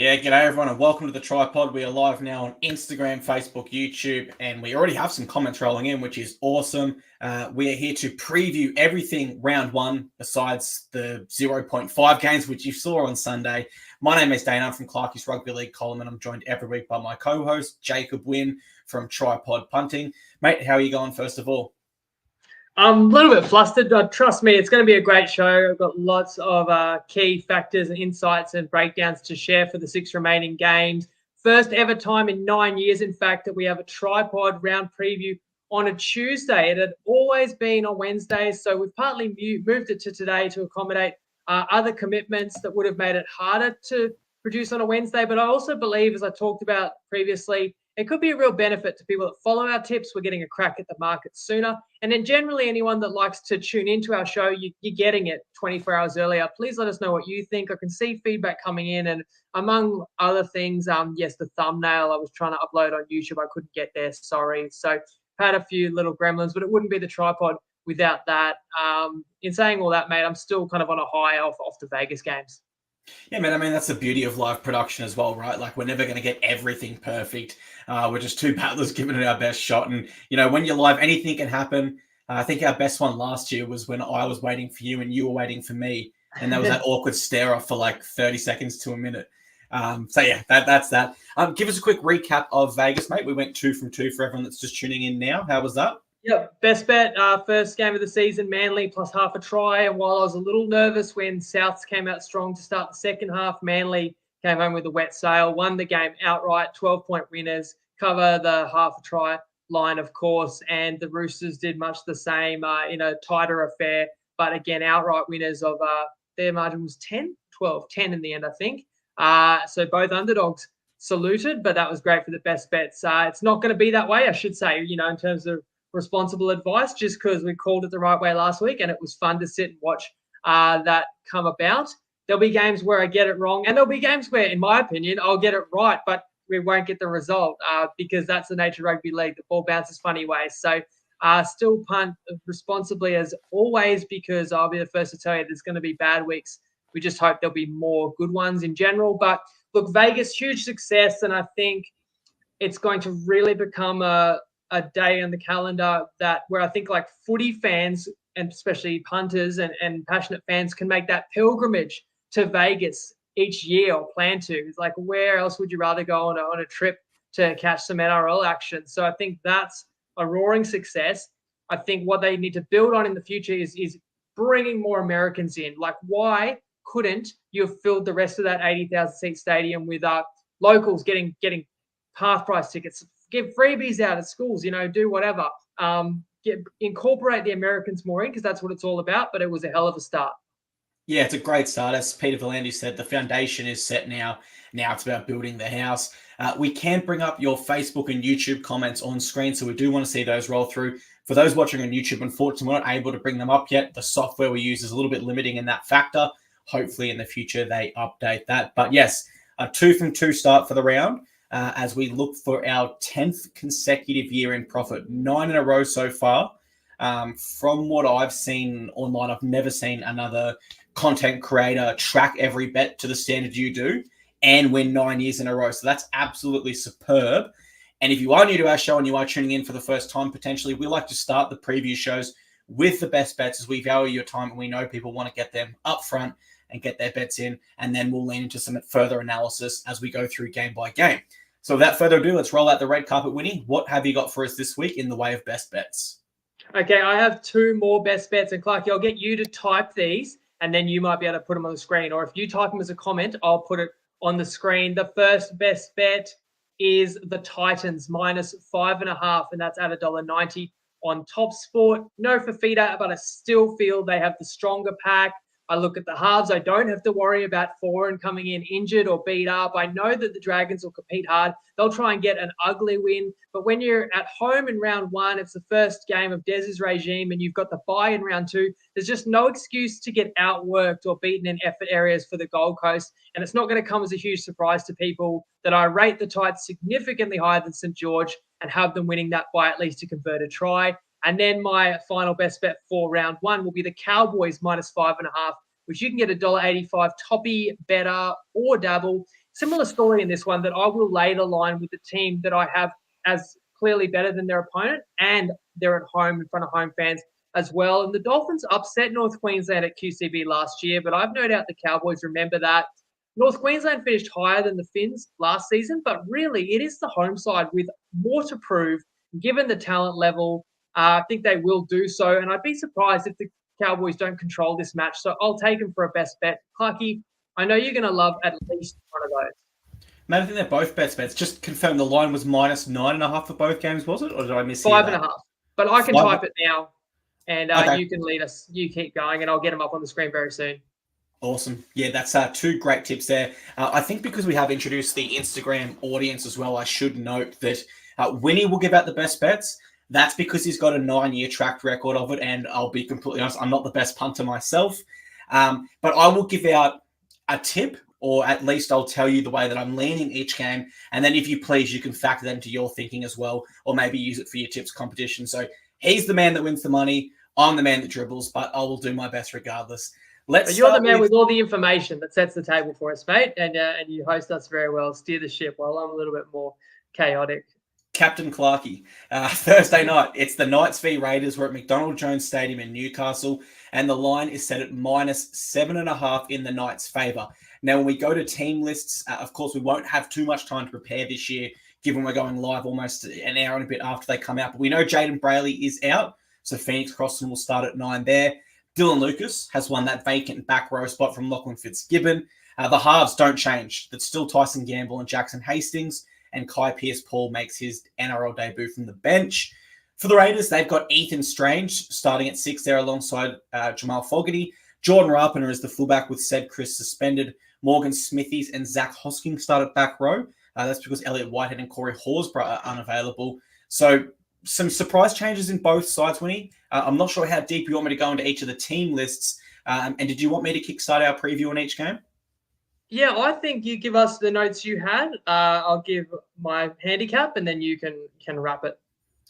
Yeah, g'day everyone and welcome to the TryPod. We are live now on Instagram, Facebook, YouTube, and we already have some comments rolling in, which is awesome. We are here to preview everything round one besides the 0.5 games, which you saw on Sunday. My name is Dana. I'm from Clarkie's Rugby League column, and I'm joined every week by my co-host, Jacob Wynn from TryPod Punting. Mate, how are you going first of all? I'm a little bit flustered. Trust me, it's going to be a great show. I've got lots of key factors and insights and breakdowns to share for the 6 remaining games. First ever time in 9 years, in fact, that we have a TryPod round preview on a Tuesday. It had always been on Wednesdays, so we've partly moved it to today to accommodate other commitments that would have made it harder to produce on a Wednesday. But I also believe, as I talked about previously, it could be a real benefit to people that follow our tips. We're getting a crack at the market sooner. And then generally anyone that likes to tune into our show, you're getting it 24 hours earlier. Please let us know what you think. I can see feedback coming in. And among other things, yes, the thumbnail I was trying to upload on YouTube, I couldn't get there. Sorry. So had a few little gremlins, but it wouldn't be the TryPod without that. In saying all that, mate, I'm still kind of on a high off the Vegas games. Yeah, man, I mean, that's the beauty of live production as well, right? Like, we're never going to get everything perfect. We're just two battlers giving it our best shot. And, you know, when you're live, anything can happen. I think our best one last year was when I was waiting for you and you were waiting for me. And there was that awkward stare off for like 30 seconds to a minute. So, yeah, that's that. Give us a quick recap of Vegas, mate. We went 2 from 2 for everyone that's just tuning in now. How was that? Yep, best bet, first game of the season, Manly plus half a try. And while I was a little nervous when Souths came out strong to start the second half, Manly came home with a wet sail, won the game outright, 12-point winners, cover the half a try line, of course. And the Roosters did much the same in a tighter affair. But again, outright winners of their margin was 10 in the end, I think. So both underdogs saluted, but that was great for the best bets. It's not going to be that way, I should say, in terms of responsible advice, just because we called it the right way last week and it was fun to sit and watch that come about. There'll be games where I get it wrong, and there'll be games where, in my opinion, I'll get it right, but we won't get the result because that's the nature of rugby league. The ball bounces funny ways. So still punt responsibly as always, because I'll be the first to tell you there's going to be bad weeks. We just hope there'll be more good ones in general. But look, Vegas, huge success, and I think it's going to really become a day on the calendar where I think like footy fans and especially punters and passionate fans can make that pilgrimage to Vegas each year or plan to. It's like, where else would you rather go on a trip to catch some NRL action? So I think that's a roaring success. I think what they need to build on in the future is bringing more Americans in. Like, why couldn't you have filled the rest of that 80,000 seat stadium with locals getting half price tickets? Give freebies out at schools, do whatever. Incorporate the Americans more in, because that's what it's all about. But it was a hell of a start. Yeah, it's a great start. As Peter V'landys said, the foundation is set now. Now it's about building the house. We can bring up your Facebook and YouTube comments on screen, so we do want to see those roll through. For those watching on YouTube, unfortunately, we're not able to bring them up yet. The software we use is a little bit limiting in that factor. Hopefully in the future they update that. But yes, a 2 from 2 start for the round. As we look for our 10th consecutive year in profit, 9 in a row so far. From what I've seen online, I've never seen another content creator track every bet to the standard you do and win 9 years in a row. So that's absolutely superb. And if you are new to our show and you are tuning in for the first time, potentially, we like to start the preview shows with the best bets, as we value your time and we know people want to get them up front and get their bets in, and then we'll lean into some further analysis as we go through game by game. So without further ado, let's roll out the red carpet, Winnie. What have you got for us this week in the way of best bets? Okay, I have 2 more best bets, and Clarky, I'll get you to type these, and then you might be able to put them on the screen. Or if you type them as a comment, I'll put it on the screen. The first best bet is the Titans minus 5.5, and that's at $1.90 on Top Sport. No Fafita, but I still feel they have the stronger pack. I look at the halves. I don't have to worry about foreign coming in injured or beat up. I know that the Dragons will compete hard. They'll try and get an ugly win. But when you're at home in round 1, it's the first game of Dez's regime, and you've got the bye in round 2. There's just no excuse to get outworked or beaten in effort areas for the Gold Coast. And it's not going to come as a huge surprise to people that I rate the Tides significantly higher than St. George and have them winning that by at least to convert a try. And then my final best bet for round 1 will be the Cowboys minus 5.5, which you can get $1.85 toppy, better, or double. Similar story in this one, that I will later line with the team that I have as clearly better than their opponent, and they're at home in front of home fans as well. And the Dolphins upset North Queensland at QCB last year, but I've no doubt the Cowboys remember that. North Queensland finished higher than the Finns last season, but really it is the home side with more to prove. Given the talent level, I think they will do so. And I'd be surprised if the Cowboys don't control this match. So I'll take them for a best bet. Clarky, I know you're going to love at least one of those. Mate, I think they're both best bets. Just confirm the line was -9.5 for both games, was it? Or did I miss 5.5. But I can type it now, and Okay. you can lead us. You keep going, and I'll get them up on the screen very soon. Awesome. Yeah, that's two great tips there. I think because we have introduced the Instagram audience as well, I should note that Winnie will give out the best bets. That's because he's got a 9-year track record of it, and I'll be completely honest, I'm not the best punter myself. But I will give out a tip, or at least I'll tell you the way that I'm leaning each game. And then if you please, you can factor that into your thinking as well, or maybe use it for your tips competition. So he's the man that wins the money. I'm the man that dribbles, but I will do my best regardless. You're the man with all the information that sets the table for us, mate, and you host us very well, steer the ship while I'm a little bit more chaotic. Captain Clarkey. Thursday night, it's the Knights v Raiders. We're at McDonald Jones Stadium in Newcastle, and the line is set at -7.5 in the Knights' favour. Now, when we go to team lists, of course, we won't have too much time to prepare this year, given we're going live almost an hour and a bit after they come out. But we know Jaden Brayley is out, so Phoenix Crossan will start at 9 there. Dylan Lucas has won that vacant back row spot from Lachlan Fitzgibbon. The halves don't change. That's still Tyson Gamble and Jackson Hastings, and Kai Pearce-Paul makes his NRL debut from the bench. For the Raiders, they've got Ethan Strange starting at 6 there alongside Jamal Fogarty. Jordan Rapiner is the fullback with Ced Chris suspended. Morgan Smithies and Zach Hosking start at back row. That's because Elliot Whitehead and Corey Horsburgh are unavailable. So some surprise changes in both sides, Winnie. I'm not sure how deep you want me to go into each of the team lists. And did you want me to kickstart our preview on each game? Yeah, I think you give us the notes you had. I'll give my handicap, and then you can wrap it.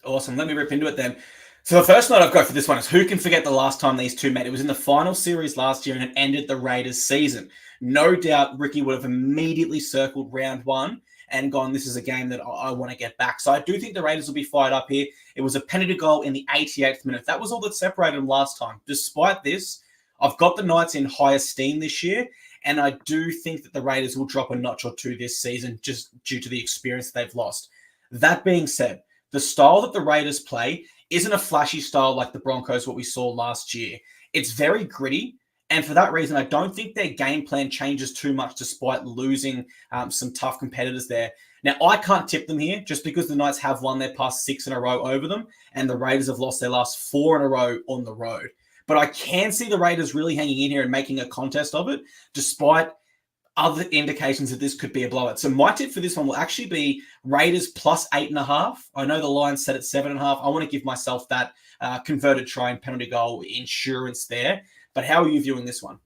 Awesome. Let me rip into it then. So the first note I've got for this one is, who can forget the last time these two met? It was in the final series last year, and it ended the Raiders' season. No doubt Ricky would have immediately circled round one and gone, this is a game that I want to get back. So I do think the Raiders will be fired up here. It was a penalty goal in the 88th minute. That was all that separated them last time. Despite this, I've got the Knights in high esteem this year, and I do think that the Raiders will drop a notch or two this season just due to the experience they've lost. That being said, the style that the Raiders play isn't a flashy style like the Broncos, what we saw last year. It's very gritty, and for that reason, I don't think their game plan changes too much despite losing some tough competitors there. Now, I can't tip them here just because the Knights have won their past 6 in a row over them, and the Raiders have lost their last 4 in a row on the road. But I can see the Raiders really hanging in here and making a contest of it, despite other indications that this could be a blowout. So my tip for this one will actually be Raiders plus 8.5. I know the line's set at 7.5. I want to give myself that converted try and penalty goal insurance there. But how are you viewing this one?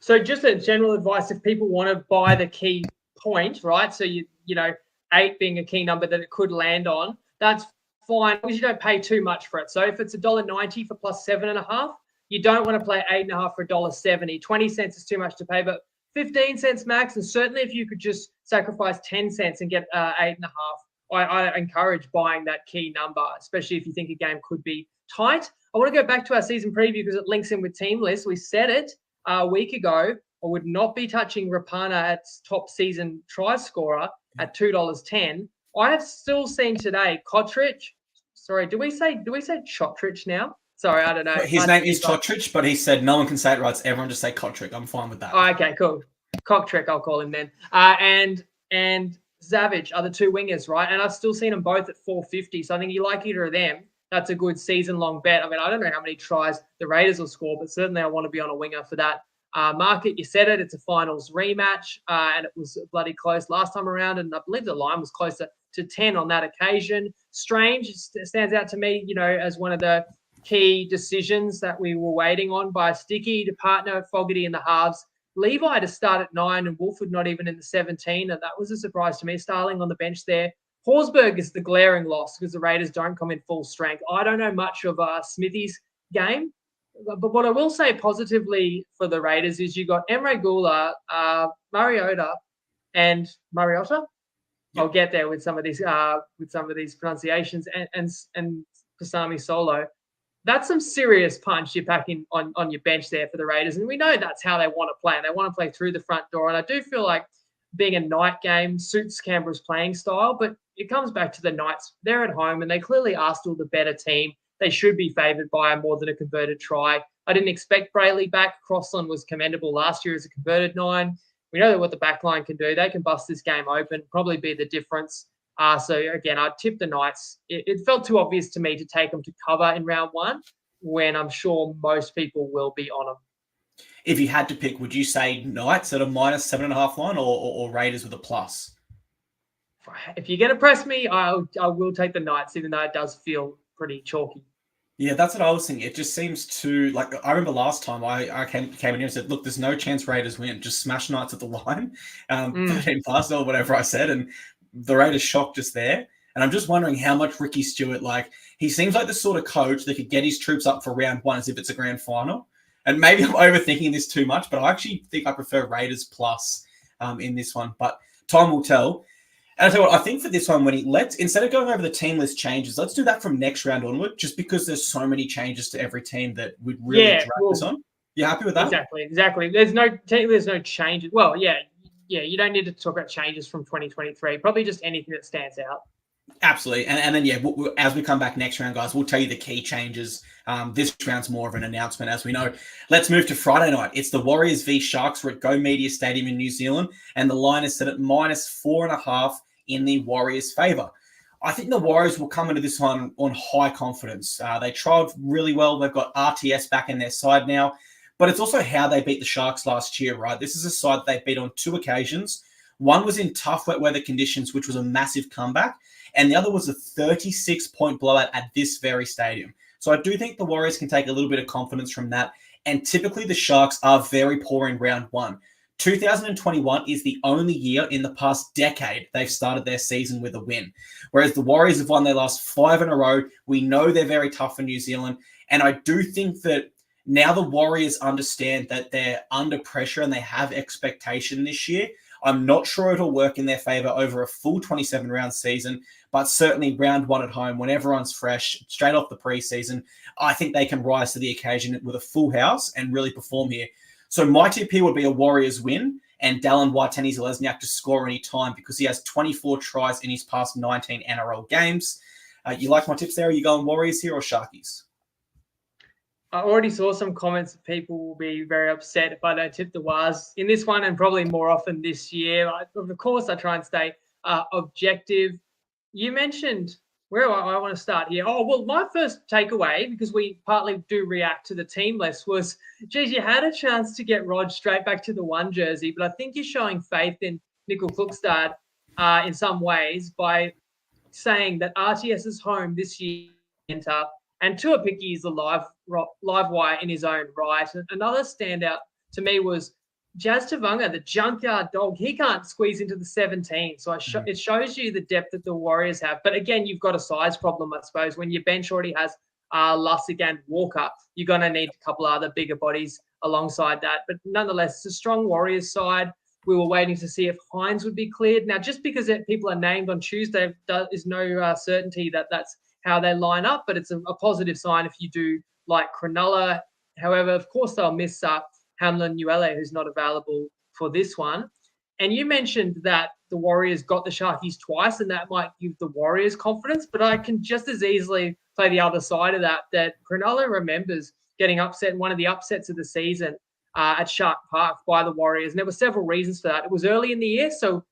So just a general advice, if people want to buy the key point, right? So, you know, 8 being a key number that it could land on, that's fine because you don't pay too much for it. So if it's $1.90 for plus 7.5, you don't want to play 8.5 for $1.70. 20 cents is too much to pay, but 15 cents max. And certainly if you could just sacrifice 10 cents and get 8.5, I encourage buying that key number, especially if you think a game could be tight. I want to go back to our season preview because it links in with team list. We said it a week ago. I would not be touching Rapana at top season try scorer at $2.10. I have still seen today Kotrich. Sorry, do we say Chotrich now? Sorry, I don't know. His name is Chotrich, but he said no one can say it right. So everyone just say Kotrick. I'm fine with that. Oh, okay, cool. Cocktrick, I'll call him then. And Savage are the 2 wingers, right? And I've still seen them both at $4.50. So I think you like either of them. That's a good season-long bet. I mean, I don't know how many tries the Raiders will score, but certainly I want to be on a winger for that market. You said it. It's a finals rematch, and it was bloody close last time around, and I believe the line was closer to 10 on that occasion. Strange stands out to me, you know, as one of the key decisions that we were waiting on by Sticky to partner Fogarty in the halves. Levi to start at 9 and Wolford not even in the 17, and that was a surprise to me. Starling on the bench there. Horsburgh is the glaring loss because the Raiders don't come in full strength. I don't know much of Smithy's game, but what I will say positively for the Raiders is you got Emre Gula, Mariota, and Mariota. Yep. I'll get there with some of these pronunciations and Pasami Solo. That's some serious punch you're packing on your bench there for the Raiders. And we know that's how they want to play. And they want to play through the front door. And I do feel like being a night game suits Canberra's playing style, but it comes back to the Knights. They're at home and they clearly are still the better team. They should be favoured by more than a converted try. I didn't expect Brayley back. Crossland was commendable last year as a converted 9. We know what the back line can do. They can bust this game open, probably be the difference. So, again, I'd tip the Knights. It felt too obvious to me to take them to cover in round 1 when I'm sure most people will be on them. If you had to pick, would you say Knights at a -7.5 line or Raiders with a plus? If you're going to press me, I will take the Knights, even though it does feel pretty chalky. Yeah, that's what I was thinking. It just seems to, like, I remember last time I came in here and said, look, there's no chance Raiders win. Just smash Knights at the line, 13 plus or whatever I said. And the Raiders shocked just there. And I'm just wondering how much Ricky Stewart, like, he seems like the sort of coach that could get his troops up for round 1 as if it's a grand final. And maybe I'm overthinking this too much, but I actually think I prefer Raiders plus in this one. But time will tell. And I tell you what, I think for this one, instead of going over the team list changes, let's do that from next round onward, just because there's so many changes to every team that we'd really drag this on. You happy with that? Exactly. There's no changes. Well, yeah, you don't need to talk about changes from 2023. Probably just anything that stands out. Absolutely. And then, as we come back next round, guys, we'll tell you the key changes. This round's more of an announcement, as we know. Let's move to Friday night. It's the Warriors v Sharks. We're at Go Media Stadium in New Zealand, and the line is set at -4.5 in the Warriors' favour. I think the Warriors will come into this one on high confidence. They trialled really well. They've got RTS back in their side now, but it's also how they beat the Sharks last year, right? This is a side they beat on 2 occasions. One was in tough wet weather conditions, which was a massive comeback, and the other was a 36-point blowout at this very stadium. So I do think the Warriors can take a little bit of confidence from that, and typically the Sharks are very poor in round 1. 2021 is the only year in the past decade they've started their season with a win, whereas the Warriors have won their last 5 in a row. We know they're very tough for New Zealand, and I do think that now the Warriors understand that they're under pressure and they have expectation this year. I'm not sure it'll work in their favour over a full 27-round season, but certainly round 1 at home, when everyone's fresh, straight off the preseason, I think they can rise to the occasion with a full house and really perform here. So my tip here would be a Warriors win and Dallin Waitani-Zelezniak to score any time because he has 24 tries in his past 19 NRL games. You like my tips there? Are you going Warriors here or Sharkies? I already saw some comments that people will be very upset if I don't tip the Wars in this one and probably more often this year. Of course, I try and stay objective. You mentioned where I want to start here. Oh, well, my first takeaway, because we partly do react to the team list, was, geez, you had a chance to get Rod straight back to the 1 jersey, but I think you're showing faith in Nickel Klukstad in some ways by saying that RTS is home this year, and Tuapiki is a live wire in his own right. Another standout to me was Jazz Tavunga, the junkyard dog. He can't squeeze into the 17. So it shows you the depth that the Warriors have. But again, you've got a size problem, I suppose. When your bench already has Lussick and Walker, you're going to need a couple other bigger bodies alongside that. But nonetheless, it's a strong Warriors side. We were waiting to see if Hines would be cleared. Now, just because people are named on Tuesday, there is no certainty that that's how they line up, but it's a positive sign if you do like Cronulla. However, of course, they'll miss Hamlin Uele, who's not available for this one. And you mentioned that the Warriors got the Sharkies twice, and that might give the Warriors confidence, but I can just as easily play the other side of that Cronulla remembers getting upset in one of the upsets of the season at Shark Park by the Warriors. And there were several reasons for that. It was early in the year, so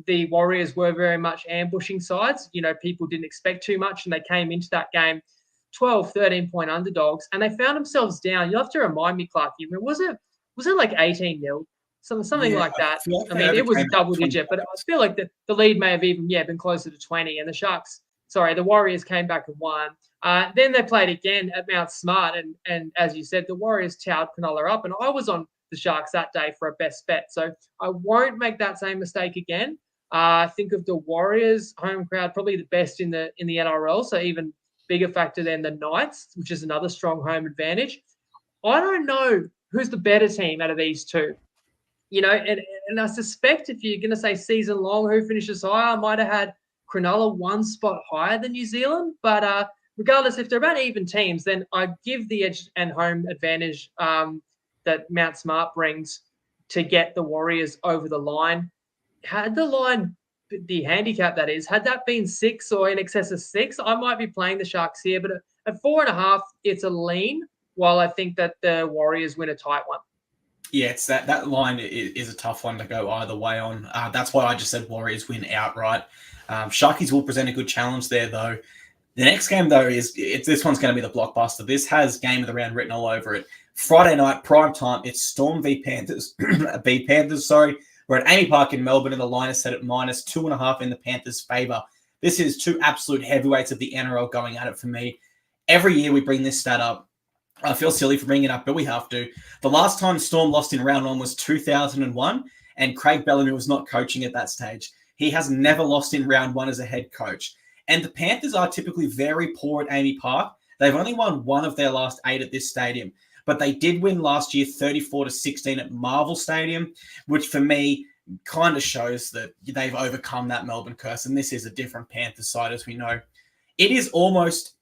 the Warriors were very much ambushing sides. You know, people didn't expect too much, and they came into that game 12, 13-point underdogs, and they found themselves down. You'll have to remind me, Clarky, I mean, was it like 18-0? Something like that. I mean, it was a double-digit, but I feel like the lead may have even, been closer to 20, and the Warriors came back and won. Then they played again at Mount Smart, and as you said, the Warriors towed Cronulla up, and I was on the Sharks that day for a best bet. So I won't make that same mistake again. I think of the Warriors home crowd, probably the best in the NRL, so even bigger factor than the Knights, which is another strong home advantage. I don't know who's the better team out of these two. You know, and And I suspect if you're going to say season long, who finishes higher, I might have had Cronulla one spot higher than New Zealand. But regardless, if they're about even teams, then I give the edge and home advantage that Mount Smart brings to get the Warriors over the line. Had the line, the handicap that is, had that been 6 or in excess of 6, I might be playing the Sharks here. But at 4.5, it's a lean, while I think that the Warriors win a tight one. Yeah, it's that line is a tough one to go either way on. That's why I just said Warriors win outright. Sharkies will present a good challenge there, though. The next game, though, this one's going to be the blockbuster. This has game of the round written all over it. Friday night, prime time, it's Storm v Panthers. Sorry. We're at Amy Park in Melbourne, and the line is set at -2.5 in the Panthers' favour. This is two absolute heavyweights of the NRL going at it for me. Every year we bring this stat up. I feel silly for bringing it up, but we have to. The last time Storm lost in round 1 was 2001, and Craig Bellamy was not coaching at that stage. He has never lost in round 1 as a head coach. And the Panthers are typically very poor at Amy Park. They've only won 1 of their last 8 at this stadium, but they did win last year 34-16 at Marvel Stadium, which for me kind of shows that they've overcome that Melbourne curse, and this is a different Panthers side, as we know. It is almost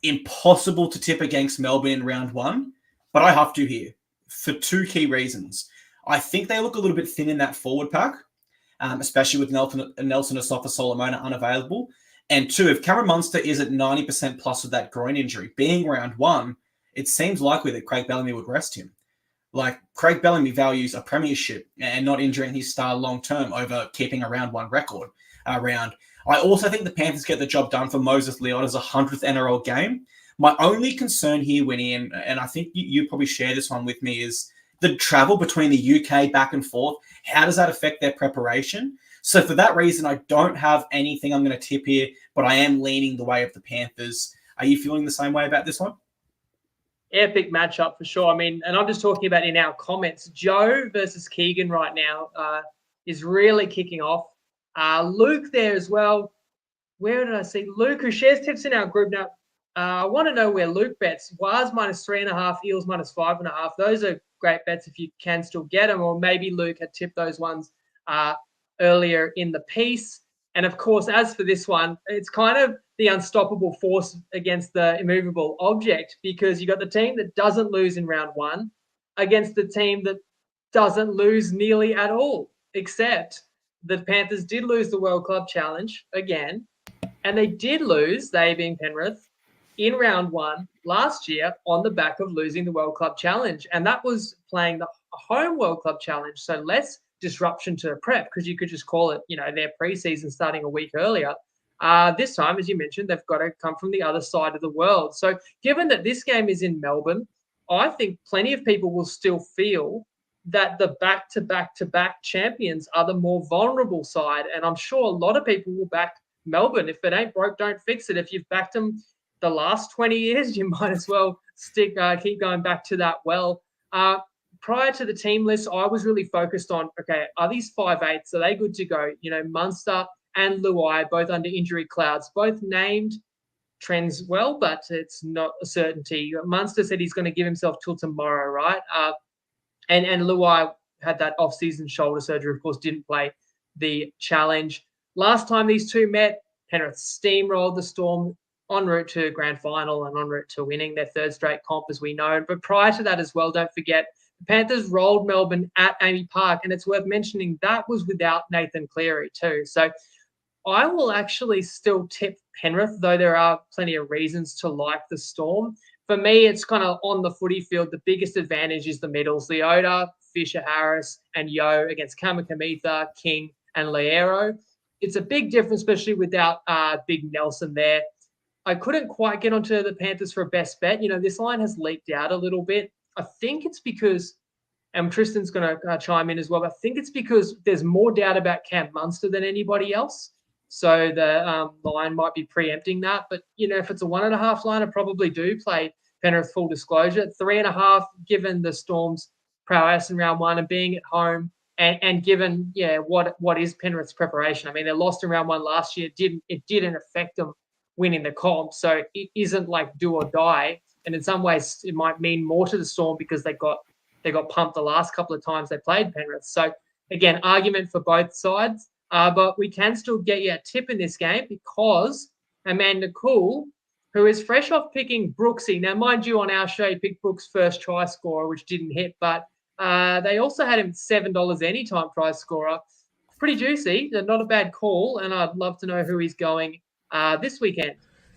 impossible to tip against Melbourne in round 1, but I have to here for 2 key reasons. I think they look a little bit thin in that forward pack, especially with Nelson Asafa-Solomona unavailable. And 2, if Cameron Munster is at 90% plus with that groin injury, being round 1, it seems likely that Craig Bellamy would rest him. Like, Craig Bellamy values a premiership and not injuring his star long-term over keeping a round 1 record around. I also think the Panthers get the job done for Moses Leota's 100th NRL game. My only concern here, Winnie, and I think you probably share this one with me, is the travel between the UK back and forth. How does that affect their preparation? So for that reason, I don't have anything I'm going to tip here, but I am leaning the way of the Panthers. Are you feeling the same way about this one? Epic matchup for sure. I mean, and I'm just talking about in our comments, Joe versus Keegan right now is really kicking off. Luke there as well. Where did I see Luke, who shares tips in our group now? I want to know where Luke bets. Waz -3.5, Eels -5.5. Those are great bets if you can still get them, or maybe Luke had tipped those ones earlier in the piece. And of course, as for this one, it's kind of the unstoppable force against the immovable object, because you got the team that doesn't lose in round 1 against the team that doesn't lose nearly at all, except the Panthers did lose the World Club Challenge again, and they did lose, they being Penrith, in round 1 last year on the back of losing the World Club Challenge. And that was playing the home World Club Challenge, so less disruption to prep, because you could just call it, their preseason starting a week earlier. This time, as you mentioned, they've got to come from the other side of the world. So given that this game is in Melbourne, I think plenty of people will still feel that the back-to-back-to-back champions are the more vulnerable side. And I'm sure a lot of people will back Melbourne. If it ain't broke, don't fix it. If you've backed them the last 20 years, you might as well keep going back to that well. Prior to the team list, I was really focused on, okay, are these 5'8"s, are they good to go? Munster and Luai, both under injury clouds, both named trends well, but it's not a certainty. Munster said he's going to give himself till tomorrow, right? And Luai had that off-season shoulder surgery, of course, didn't play the challenge. Last time these two met, Penrith steamrolled the Storm en route to grand final and en route to winning their 3rd straight comp, as we know. But prior to that as well, don't forget, the Panthers rolled Melbourne at Amy Park, and it's worth mentioning that was without Nathan Cleary too. So I will actually still tip Penrith, though there are plenty of reasons to like the Storm. For me, it's kind of on the footy field. The biggest advantage is the middles. Leota, Fisher-Harris, and Yeo against Kamikamica, King, and Liero. It's a big difference, especially without Big Nelson there. I couldn't quite get onto the Panthers for a best bet. This line has leaked out a little bit. I think it's because, and Tristan's going to chime in as well, but I think it's because there's more doubt about Cam Munster than anybody else. So the line might be preempting that. But, if it's a 1.5 line, I probably do play Penrith, full disclosure. 3.5, given the Storm's prowess in round 1 and being at home, and given, what is Penrith's preparation. I mean, they lost in round 1 last year. It didn't affect them winning the comp. So it isn't like do or die. And in some ways, it might mean more to the Storm because they got pumped the last couple of times they played Penrith. So again, argument for both sides. But we can still get you a tip in this game because Amanda Cool, who is fresh off picking Brooksy. Now, mind you, on our show, he picked Brooks' first try scorer, which didn't hit, but they also had him $7 anytime try scorer. Pretty juicy. Not a bad call, and I'd love to know who he's going this weekend.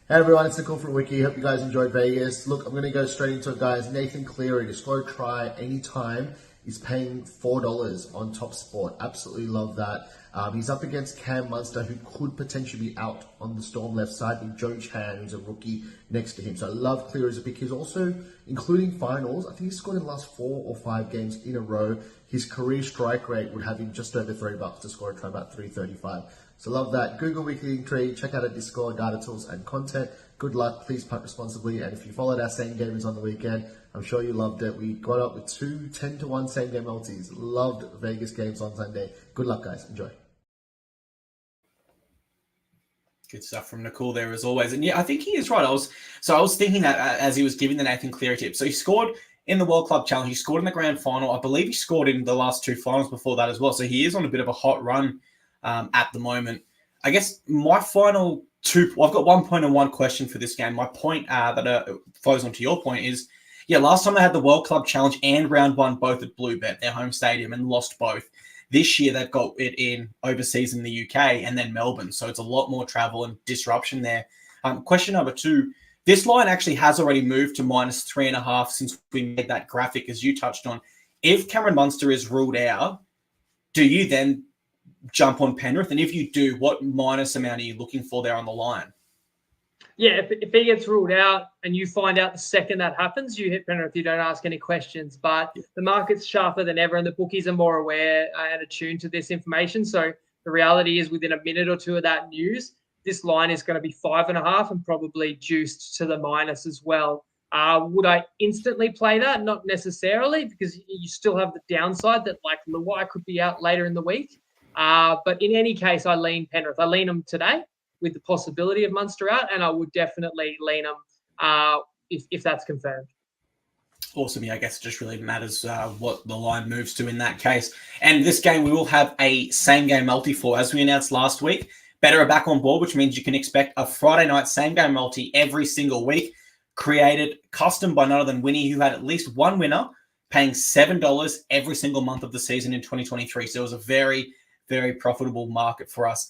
Hey everyone, it's Nicole from Wiki. Hope you guys enjoyed Vegas. Look, I'm going to go straight into it, guys. Nathan Cleary to score a try anytime. He's paying $4 on Top Sport. Absolutely love that. He's up against Cam Munster, who could potentially be out on the Storm left side, with Joe Chan, who's a rookie, next to him. So I love Cleary as a pick. He's also, including finals, I think he's scored in the last 4 or 5 games in a row. His career strike rate would have him just over $3 to score a try, about $3.35. So love that. Google Weekly Tree, check out our Discord, data tools and content. Good luck, please punt responsibly. And if you followed our same gamers on the weekend, I'm sure you loved it. We got up with 2 10-1 same game multis. Loved Vegas games on Sunday. Good luck, guys. Enjoy. Good stuff from Nicole there as always. And yeah, I think he is right. I was thinking that as he was giving the Nathan Cleary tip. So he scored in the World Club Challenge. He scored in the grand final. I believe he scored in the last 2 finals before that as well. So he is on a bit of a hot run at the moment. I guess my final 2, I've got 1 point and 1 question for this game. My point that flows onto your point is, yeah, last time they had the World Club Challenge and round 1 both at Bluebet, their home stadium, and lost both. This year, they've got it in overseas in the UK and then Melbourne. So it's a lot more travel and disruption there. Question number 2, this line actually has already moved to -3.5 since we made that graphic, as you touched on. If Cameron Munster is ruled out, do you then jump on Penrith? And if you do, what minus amount are you looking for there on the line? Yeah, if he gets ruled out and you find out the second that happens, you hit Penrith. You don't ask any questions. But the market's sharper than ever, and the bookies are more aware and attuned to this information. So the reality is, within a minute or 2 of that news, this line is going to be 5.5 and probably juiced to the minus as well. Would I instantly play that? Not necessarily, because you still have the downside that like Luai could be out later in the week. But in any case, I lean Penrith. I lean them today with the possibility of Munster out, and I would definitely lean them if that's confirmed. Awesome. Yeah, I guess it just really matters what the line moves to in that case. And this game, we will have a same-game multi for, as we announced last week. Better are back on board, which means you can expect a Friday night same-game multi every single week, created custom by none other than Winnie, who had at least 1 winner, paying $7 every single month of the season in 2023. So it was a very, very profitable market for us.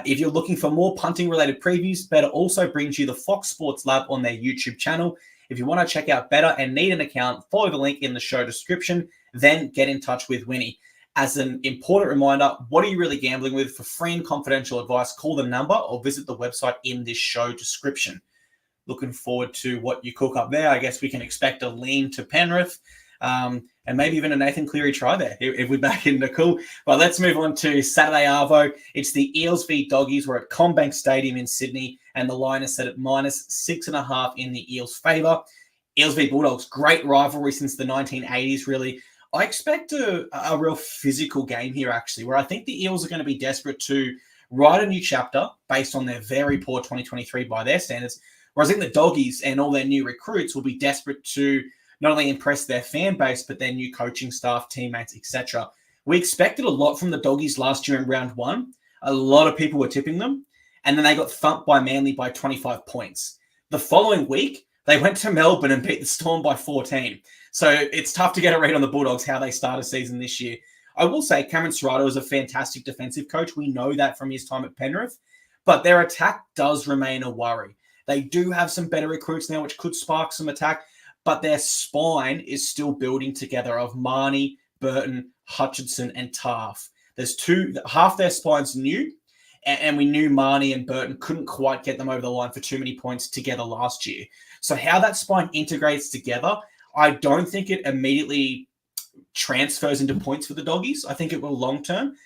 If you're looking for more punting-related previews, Better also brings you the Fox Sports Lab on their YouTube channel. If you want to check out Better and need an account, follow the link in the show description, then get in touch with Winnie. As an important reminder, what are you really gambling with? For free and confidential advice, call the number or visit the website in this show description. Looking forward to what you cook up there. I guess we can expect a lean to Penrith. And maybe even a Nathan Cleary try there if we're back in the cool. But let's move on to Saturday Arvo. It's the Eels v Doggies. We're at CommBank Stadium in Sydney, and the line is set at -6.5 in the Eels' favour. Eels v Bulldogs, great rivalry since the 1980s, really. I expect a real physical game here, actually, where I think the Eels are going to be desperate to write a new chapter based on their very poor 2023 by their standards, whereas I think the Doggies and all their new recruits will be desperate to not only impress their fan base, but their new coaching staff, teammates, etc. We expected a lot from the Doggies last year in round 1. A lot of people were tipping them, and then they got thumped by Manly by 25 points. The following week, they went to Melbourne and beat the Storm by 14. So it's tough to get a read on the Bulldogs, how they start a season this year. I will say Cameron Serrato is a fantastic defensive coach. We know that from his time at Penrith, but their attack does remain a worry. They do have some better recruits now, which could spark some attack, but their spine is still building together of Marnie, Burton, Hutchinson, and Taff. There's half their spine's new, and we knew Marnie and Burton couldn't quite get them over the line for too many points together last year. So how that spine integrates together, I don't think it immediately transfers into points for the Doggies. I think it will long term.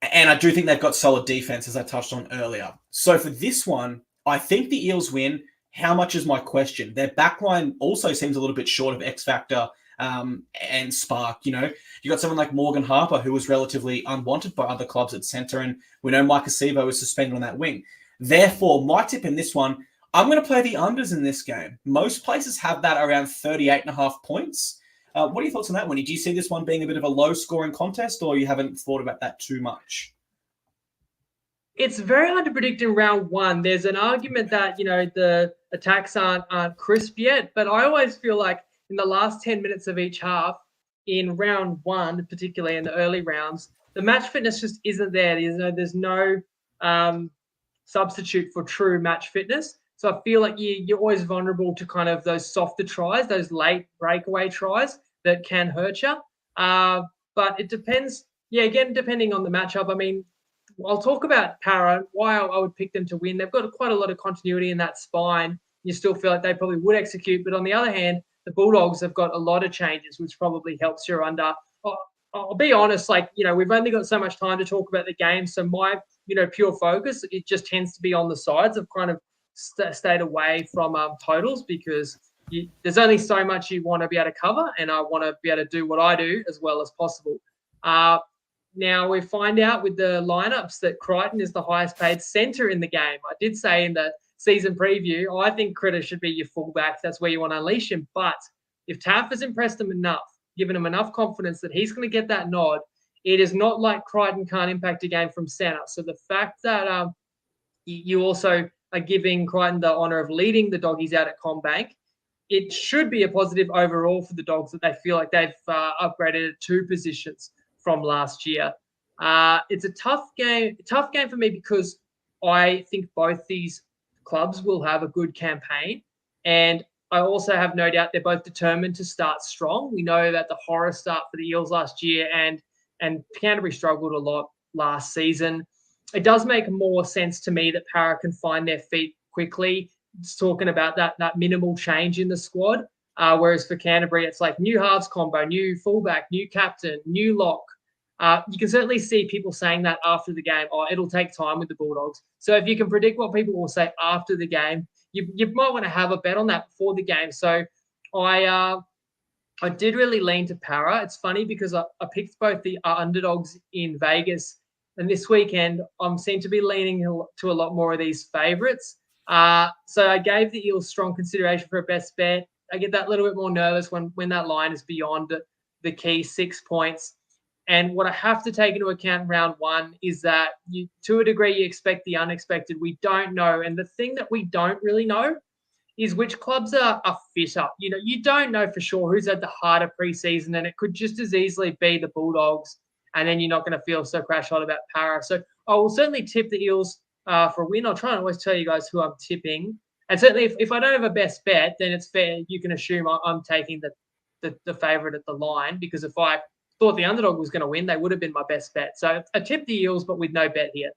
And I do think they've got solid defense, as I touched on earlier. So for this one, I think the Eels win. How much is my question? Their backline also seems a little bit short of X Factor and spark. You know, you got someone like Morgan Harper, who was relatively unwanted by other clubs at centre, and we know Mike Acevo was suspended on that wing. Therefore, my tip in this one, I'm going to play the unders in this game. Most places have that around 38.5 points. What are your thoughts on that one? Do you see this one being a bit of a low-scoring contest, or you haven't thought about that too much? It's very hard to predict in round one. There's an argument that, the attacks aren't crisp yet, but I always feel like in the last 10 minutes of each half, in round one, particularly in the early rounds, the match fitness just isn't there. There's no substitute for true match fitness. So I feel like you're always vulnerable to kind of those softer tries, those late breakaway tries that can hurt you. But it depends. Yeah, again, depending on the matchup. I mean, I'll talk about Para, why I would pick them to win. They've got quite a lot of continuity in that spine. You still feel like they probably would execute. But on the other hand, the Bulldogs have got a lot of changes, which probably helps you under. I'll be honest, we've only got so much time to talk about the game. So my, pure focus, it just tends to be on the sides. I've kind of stayed away from totals because there's only so much you want to be able to cover, and I want to be able to do what I do as well as possible. Now we find out with the lineups that Crichton is the highest paid centre in the game. I did say in the season preview, I think Critter should be your fullback. That's where you want to unleash him. But if Taff has impressed him enough, given him enough confidence that he's going to get that nod, it is not like Crichton can't impact a game from centre. So the fact that you also are giving Crichton the honour of leading the Doggies out at CommBank, it should be a positive overall for the Dogs that they feel like they've upgraded 2 positions from last year. It's a tough game for me because I think both these clubs will have a good campaign, and I also have no doubt they're both determined to start strong. We know that the horror start for the Eels last year and Canterbury struggled a lot last season. It does make more sense to me that Para can find their feet quickly. It's talking about that minimal change in the squad, whereas for Canterbury, it's like new halves combo, new fullback, new captain, new lock. You can certainly see people saying that after the game. It'll take time with the Bulldogs. So if you can predict what people will say after the game, you might want to have a bet on that before the game. So I did really lean to Para. It's funny because I picked both the underdogs in Vegas, and this weekend I seem to be leaning to a lot more of these favourites. So I gave the Eels strong consideration for a best bet. I get that little bit more nervous when that line is beyond the key 6 points. And what I have to take into account in round one is that to a degree, you expect the unexpected. We don't know. And the thing that we don't really know is which clubs are fitter. You don't know for sure who's had the harder preseason, and it could just as easily be the Bulldogs, and then you're not going to feel so crash hot about Para. So I will certainly tip the Eels for a win. I'll try and always tell you guys who I'm tipping. And certainly if I don't have a best bet, then it's fair. You can assume I'm taking the favourite at the line, because if I thought the underdog was going to win, they would have been my best bet. So I tipped the Eels, but with no bet here.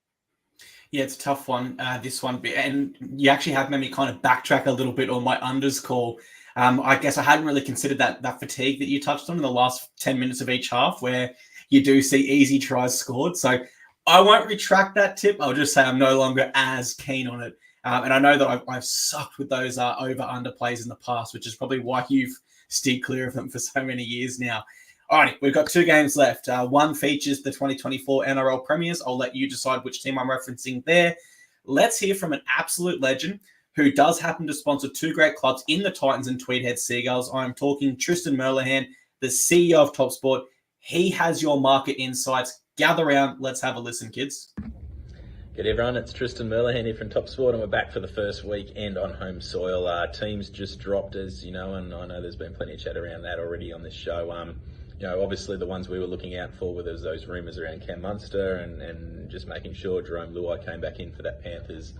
Yeah, it's a tough one, this one. And you actually have made me kind of backtrack a little bit on my unders call. I guess I hadn't really considered that fatigue that you touched on in the last 10 minutes of each half, where you do see easy tries scored. So I won't retract that tip. I'll just say I'm no longer as keen on it. And I know that I've sucked with those over-under plays in the past, which is probably why you've steered clear of them for so many years now. All right, we've got 2 games left. One features the 2024 NRL Premiers. I'll let you decide which team I'm referencing there. Let's hear from an absolute legend who does happen to sponsor 2 great clubs in the Titans and Tweedhead Seagulls. I'm talking Tristan Merlehan, the CEO of TopSport. He has your market insights. Gather around. Let's have a listen, kids. Good everyone, it's Tristan Merlehan here from TopSport, and we're back for the first weekend on home soil. Teams just dropped, as you know, and I know there's been plenty of chat around that already on this show. Obviously the ones we were looking out for were those rumours around Cam Munster and just making sure Jerome Luai came back in for that Panthers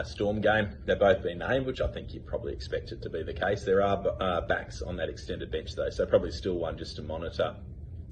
Storm game. They've both been named, which I think you probably expect it to be the case. There are backs on that extended bench though, so probably still one just to monitor.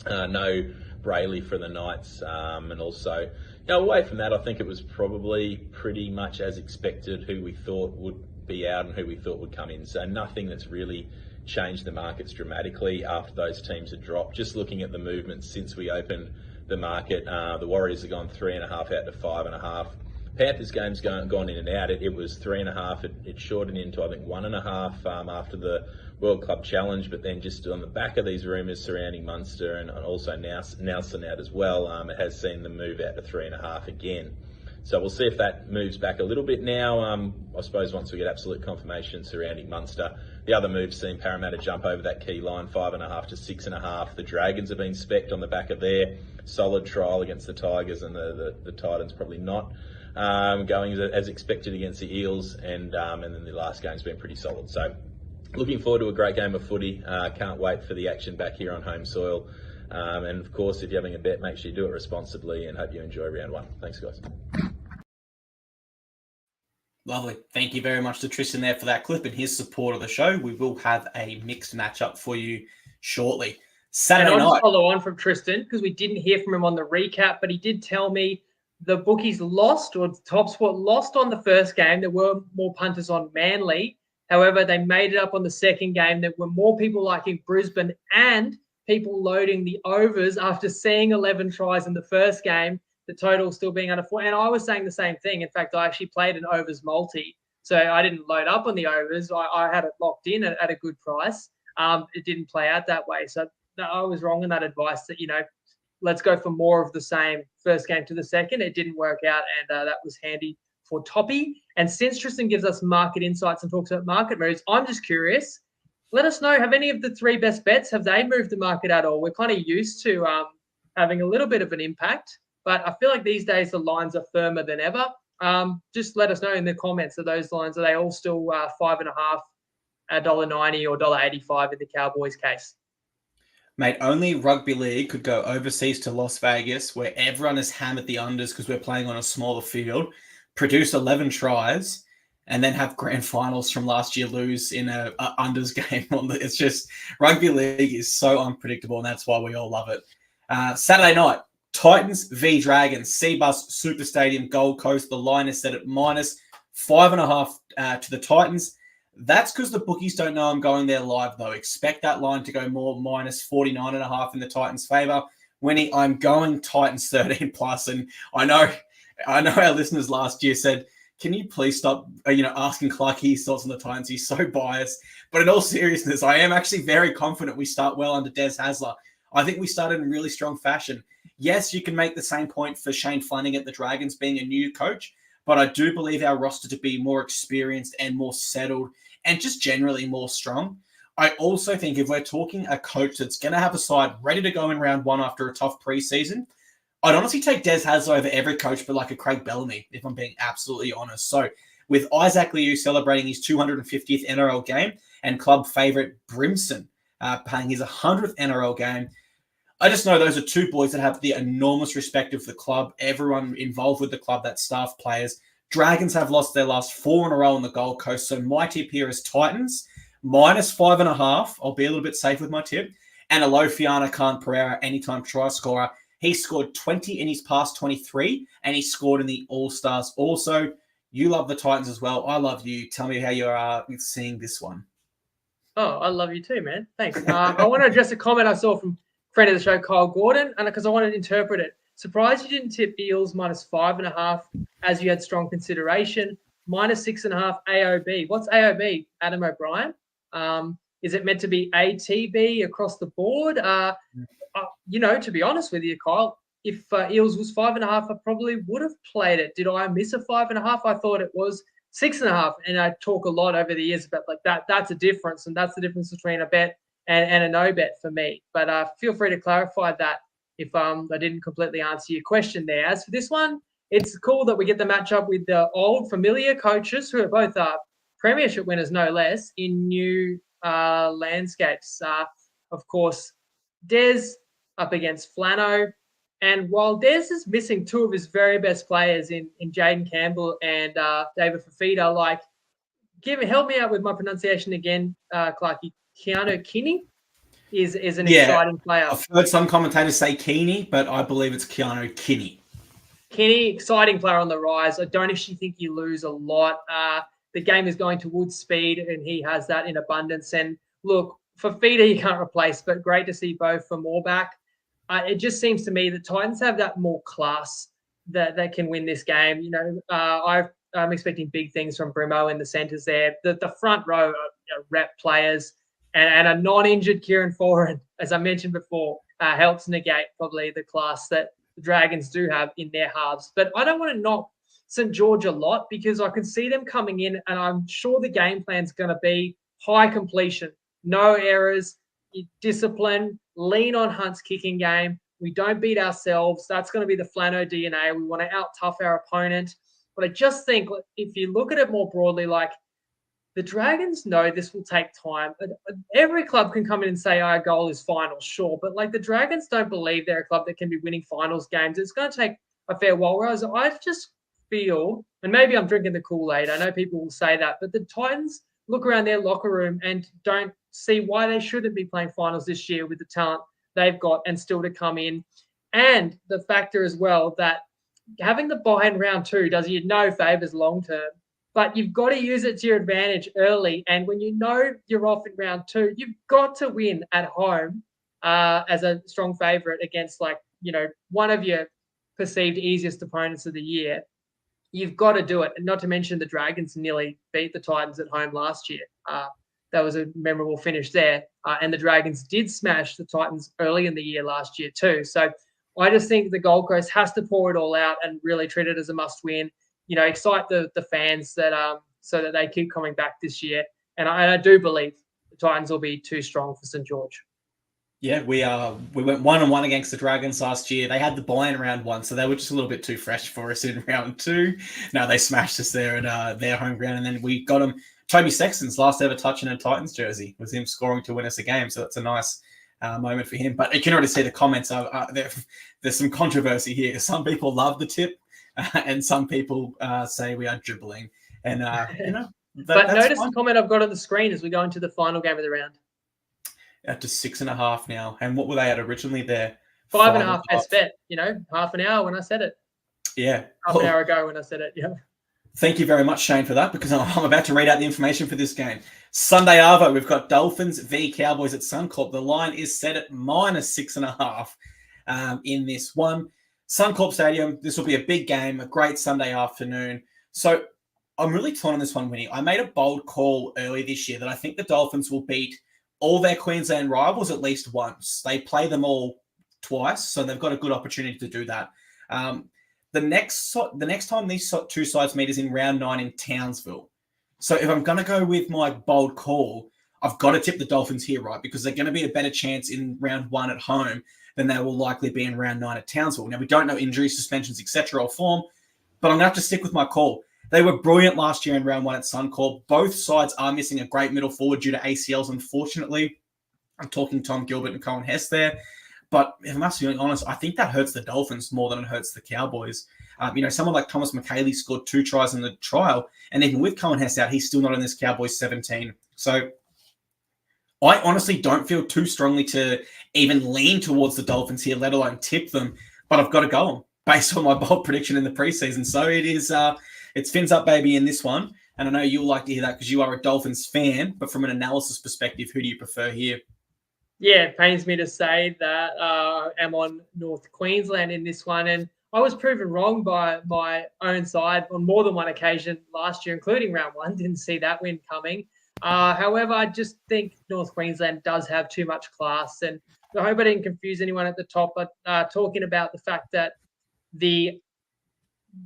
No Brayley for the Knights, and also away from that, I think it was probably pretty much as expected who we thought would be out and who we thought would come in. So nothing that's really changed the markets dramatically after those teams had dropped. Just looking at the movements since we opened the market, the Warriors have gone 3.5 out to 5.5. Panthers game's gone in and out. It was 3.5. It shortened into, I think, 1.5 after the World Club Challenge, but then just on the back of these rumours surrounding Munster and also Nelson out as well, it has seen them move out to 3.5 again. So we'll see if that moves back a little bit now. I suppose once we get absolute confirmation surrounding Munster. The other moves seen Parramatta jump over that key line, 5.5 to 6.5. The Dragons have been specced on the back of their solid trial against the Tigers, and the Titans probably not going as expected against the Eels, and then the last game's been pretty solid. So looking forward to a great game of footy. Can't wait for the action back here on home soil. And of course, if you're having a bet, make sure you do it responsibly, and hope you enjoy round one. Thanks, guys. Lovely. Thank you very much to Tristan there for that clip and his support of the show. We will have a mixed matchup for you shortly. Saturday and I'll night. just follow on from Tristan because we didn't hear from him on the recap, but he did tell me the bookies lost, or Top Sport lost on the first game. There were more punters on Manly. However, they made it up on the second game. There were more people liking Brisbane and people loading the overs after seeing 11 tries in the first game, the total still being under 4. And I was saying the same thing. In fact, I actually played an overs multi. So I didn't load up on the overs. I had it locked in at a good price. It didn't play out that way. So I was wrong in that advice that, let's go for more of the same first game to the second. It didn't work out, and that was handy for Toppy. And since Tristan gives us market insights and talks about market moves, I'm just curious. Let us know, have any of the three best bets, have they moved the market at all? We're kind of used to having a little bit of an impact, but I feel like these days the lines are firmer than ever. Just let us know in the comments, are those lines, are they all still 5.5, $1.90 or $1.85 in the Cowboys case? Mate, only rugby league could go overseas to Las Vegas, where everyone has hammered the unders because we're playing on a smaller field, produce 11 tries, and then have grand finals from last year lose in a unders game. It's just, rugby league is so unpredictable, and that's why we all love it. Saturday night, Titans v Dragons, Seabus Super Stadium, Gold Coast. The line is set at minus 5.5 to the Titans. That's because the bookies don't know I'm going there live, though. Expect that line to go more, minus 49.5 in the Titans' favour. Winnie, I'm going Titans 13 plus, and I know our listeners last year said, can you please stop, asking Clark his thoughts on the Titans? He's so biased. But in all seriousness, I am actually very confident we start well under Des Hasler. I think we started in really strong fashion. Yes, you can make the same point for Shane Flanagan at the Dragons being a new coach, but I do believe our roster to be more experienced and more settled and just generally more strong. I also think if we're talking a coach that's going to have a side ready to go in round one after a tough preseason, I'd honestly take Des Hasler over every coach but like a Craig Bellamy, if I'm being absolutely honest. So with Isaac Liu celebrating his 250th NRL game and club favourite Brimson playing his 100th NRL game, I just know those are two boys that have the enormous respect of the club, everyone involved with the club, that staff players. Dragons have lost their last 4 in a row on the Gold Coast, so my tip here is Titans, minus 5.5. I'll be a little bit safe with my tip. And Alofiana Khan Pereira, anytime try scorer. He scored 20 in his past 23, and he scored in the All-Stars also. You love the Titans as well. I love you. Tell me how you are seeing this one. Oh, I love you too, man. Thanks. I want to address a comment I saw from friend of the show, Kyle Gordon, and because I wanted to interpret it. Surprised you didn't tip Eels minus 5.5 as you had strong consideration. Minus 6.5 AOB. What's AOB? Adam O'Brien. Is it meant to be ATB across the board? To be honest with you, Kyle, if Eels was 5.5, I probably would have played it. Did I miss a 5.5? I thought it was 6.5. And I talk a lot over the years about like that. That's a difference, and that's the difference between a bet and a no bet for me. But feel free to clarify that if I didn't completely answer your question there. As for this one, it's cool that we get the matchup with the old familiar coaches who are both premiership winners, no less, in new landscapes. Of course, Des up against Flano. And while Des is missing 2 of his very best players in Jaden Campbell and David Fafita, help me out with my pronunciation again, Clarky. Keanu Kinney is an exciting player. I've heard some commentators say Keeney, but I believe it's Keanu Kinney. Kinney, exciting player on the rise. I don't actually think you lose a lot. The game is going towards speed, and he has that in abundance. And look, Fafita you can't replace, but great to see both for more back. It just seems to me that Titans have that more class that can win this game. I'm expecting big things from Brimo in the centres there. The front row are rep players. And a non-injured Kieran Foran, as I mentioned before, helps negate probably the class that the Dragons do have in their halves. But I don't want to knock St. George a lot because I can see them coming in, and I'm sure the game plan's going to be high completion, no errors, discipline, lean on Hunt's kicking game. We don't beat ourselves. That's going to be the Flano DNA. We want to out-tough our opponent. But I just think if you look at it more broadly, like the Dragons know this will take time. Every club can come in and say our goal is finals, sure. But like the Dragons don't believe they're a club that can be winning finals games. It's going to take a fair while. Whereas I just feel, and maybe I'm drinking the Kool-Aid, I know people will say that, but the Titans look around their locker room and don't see why they shouldn't be playing finals this year with the talent they've got and still to come in. And the factor as well that having the bye in round 2 does you no favours long term, but you've got to use it to your advantage early. And when you know you're off in round 2, you've got to win at home as a strong favourite against, like, you know, one of your perceived easiest opponents of the year. You've got to do it. And not to mention the Dragons nearly beat the Titans at home last year. That was a memorable finish there. And the Dragons did smash the Titans early in the year last year too. So I just think the Gold Coast has to pour it all out and really treat it as a must-win. You know, excite the fans that so that they keep coming back this year. And I do believe the Titans will be too strong for St. George. Yeah, we went 1-1 against the Dragons last year. They had the bye in round 1, so they were just a little bit too fresh for us in round 2. No, they smashed us there at their home ground, and then we got them. Toby Sexton's last ever touch in a Titans jersey was him scoring to win us a game, so that's a nice moment for him. But you can already see the comments. There's some controversy here. Some people love the tip, and some people say we are dribbling. And you know, but notice fine. the comment I've got on the screen as we go into the final game of the round. Up to 6.5 now. And what were they at originally there? 5.5 best bet, you know, half an hour when I said it. Yeah. Half an hour ago when I said it, yeah. Thank you very much, Shane, for that, because I'm about to read out the information for this game. Sunday Arvo, we've got Dolphins v Cowboys at Suncorp. The line is set at -6.5 in this one. Suncorp Stadium, this will be a big game, a great Sunday afternoon. So I'm really torn on this one, Winnie. I made a bold call early this year that I think the Dolphins will beat all their Queensland rivals at least once. They play them all twice, so they've got a good opportunity to do that. The next time these two sides meet is in round 9 in Townsville. So if I'm going to go with my bold call, I've got to tip the Dolphins here, right? Because they're going to be a better chance in round 1 at home than they will likely be in round 9 at Townsville. Now, we don't know injuries, suspensions, etc. or form, but I'm going to have to stick with my call. They were brilliant last year in round 1 at Suncorp. Both sides are missing a great middle forward due to ACLs, unfortunately. I'm talking Tom Gilbert and Cohen Hess there. But if I must be honest, I think that hurts the Dolphins more than it hurts the Cowboys. You know, someone like Thomas McKaylee scored 2 tries in the trial, and even with Cohen Hess out, he's still not in this Cowboys 17. So I honestly don't feel too strongly to even lean towards the Dolphins here, let alone tip them. But I've got to go on based on my bold prediction in the preseason. So it is... it's fins up, baby, in this one. And I know you'll like to hear that because you are a Dolphins fan. But from an analysis perspective, who do you prefer here? Yeah, it pains me to say that I'm on North Queensland in this one. And I was proven wrong by my own side on more than one occasion last year, including round 1. Didn't see that win coming. However, I just think North Queensland does have too much class. And I hope I didn't confuse anyone at the top, but talking about the fact that the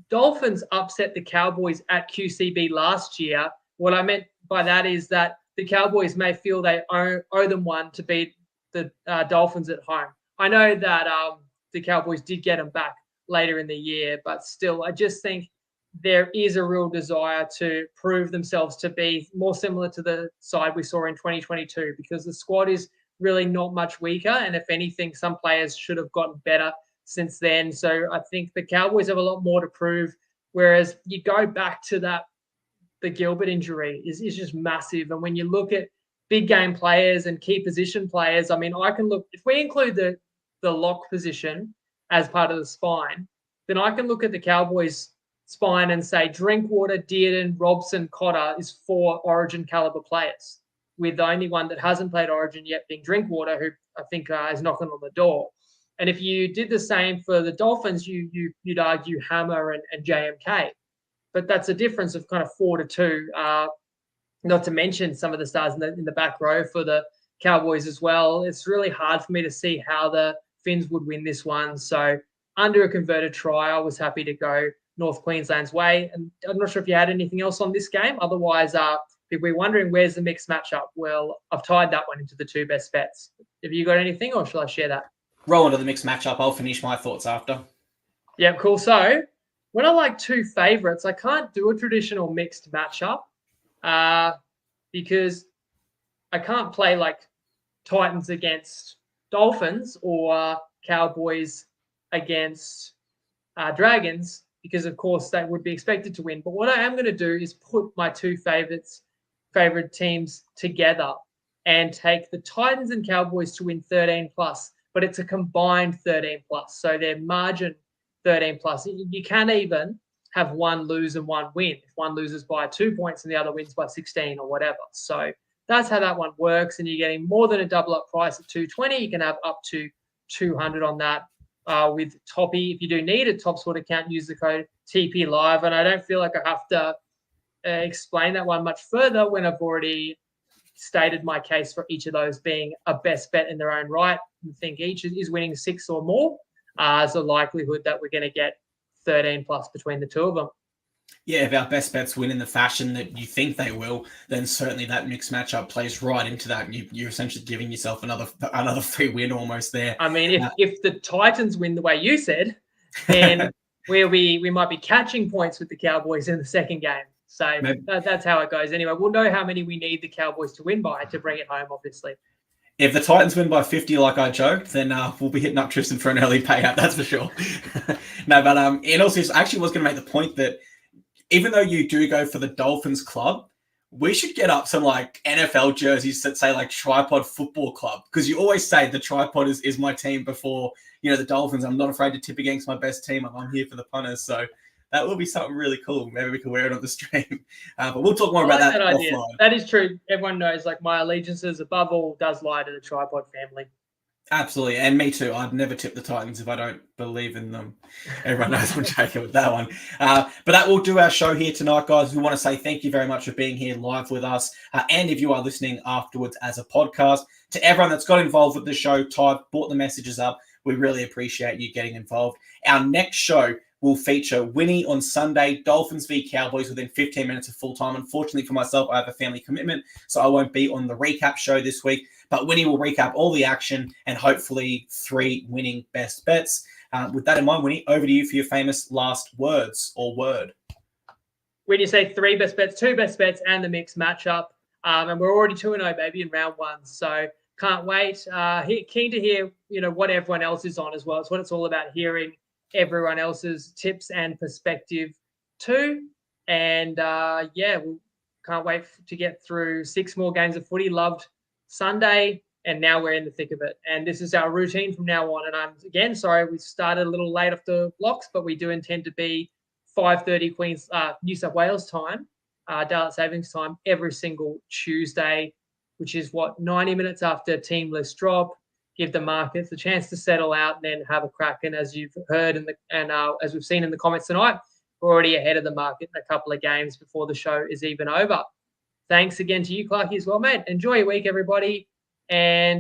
Dolphins upset the Cowboys at QCB last year. What I meant by that is that the Cowboys may feel they owe them one to beat the Dolphins at home. I know that the Cowboys did get them back later in the year, but still, I just think there is a real desire to prove themselves to be more similar to the side we saw in 2022 because the squad is really not much weaker. And if anything, some players should have gotten better since then. So I think the Cowboys have a lot more to prove. Whereas you go back to that, the Gilbert injury is just massive. And when you look at big game players and key position players, I mean, I can look, if we include the lock position as part of the spine, then I can look at the Cowboys spine and say Drinkwater, Dearden, Robson, Cotter is 4 Origin caliber players, with the only one that hasn't played Origin yet being Drinkwater, who I think is knocking on the door. And if you did the same for the Dolphins, you'd argue Hammer and JMK. But that's a difference of kind of 4-2. Not to mention some of the stars in the back row for the Cowboys as well. It's really hard for me to see how the Finns would win this one. So under a converted try, I was happy to go North Queensland's way. And I'm not sure if you had anything else on this game. Otherwise, if we're wondering where's the mixed matchup, well, I've tied that one into the 2 best bets. Have you got anything, or shall I share that? Roll into the mixed matchup. I'll finish my thoughts after. Yeah, cool. So when I like 2 favourites, I can't do a traditional mixed matchup because I can't play like Titans against Dolphins or Cowboys against Dragons, because of course they would be expected to win. But what I am going to do is put my 2 favorite teams together and take the Titans and Cowboys to win 13+, but it's a combined 13+. So their margin 13+. You can even have one lose and one win. If one loses by 2 points and the other wins by 16 or whatever. So that's how that one works. And you're getting more than a double up price at 220. You can have up to 200 on that with Toppy. If you do need a Top Sport account, use the code TP Live. And I don't feel like I have to explain that one much further when I've already stated my case for each of those being a best bet in their own right. I think each is winning 6 or more. There's a likelihood that we're going to get 13+ between the 2 of them. Yeah, if our best bets win in the fashion that you think they will, then certainly that mixed matchup plays right into that. And you're essentially giving yourself another free win almost there. I mean, if the Titans win the way you said, then we might be catching points with the Cowboys in the second game. So that's how it goes. Anyway, we'll know how many we need the Cowboys to win by to bring it home, obviously. If the Titans win by 50, like I joked, then we'll be hitting up Tristan for an early payout. That's for sure. No, but and also, I actually was going to make the point that even though you do go for the Dolphins club, we should get up some like NFL jerseys that say like TryPod Football Club, because you always say the TryPod is my team before, the Dolphins. I'm not afraid to tip against my best team. I'm here for the punters. So that will be something really cool. Maybe we can wear it on the stream. But we'll talk more about that idea. offline. That is true. Everyone knows like my allegiances above all does lie to the TryPod family. Absolutely. And me too. I'd never tip the Titans if I don't believe in them. Everyone knows I'm joking with that one. But that will do our show here tonight, guys. We want to say thank you very much for being here live with us. And if you are listening afterwards as a podcast, to everyone that's got involved with the show, typed, brought the messages up, we really appreciate you getting involved. Our next show will feature Winnie on Sunday, Dolphins v Cowboys within 15 minutes of full time. Unfortunately for myself, I have a family commitment, so I won't be on the recap show this week. But Winnie will recap all the action and hopefully 3 winning best bets. With that in mind, Winnie, over to you for your famous last words or word. When you say 3 best bets, 2 best bets, and the mixed matchup, and we're already 2-0, baby, in round 1. So can't wait. Keen to hear, what everyone else is on as well. It's what it's all about, hearing everyone else's tips and perspective too. And we can't wait to get through 6 more games of footy. Loved Sunday, and now we're in the thick of it. And this is our routine from now on. And I'm again sorry we started a little late off the blocks, but we do intend to be 5:30 New South Wales time, daylight savings time, every single Tuesday, which is 90 minutes after team list drop. Give the markets a chance to settle out and then have a crack. And as you've heard and as we've seen in the comments tonight, we're already ahead of the market in a couple of games before the show is even over. Thanks again to you, Clarky, as well, mate. Enjoy your week, everybody. And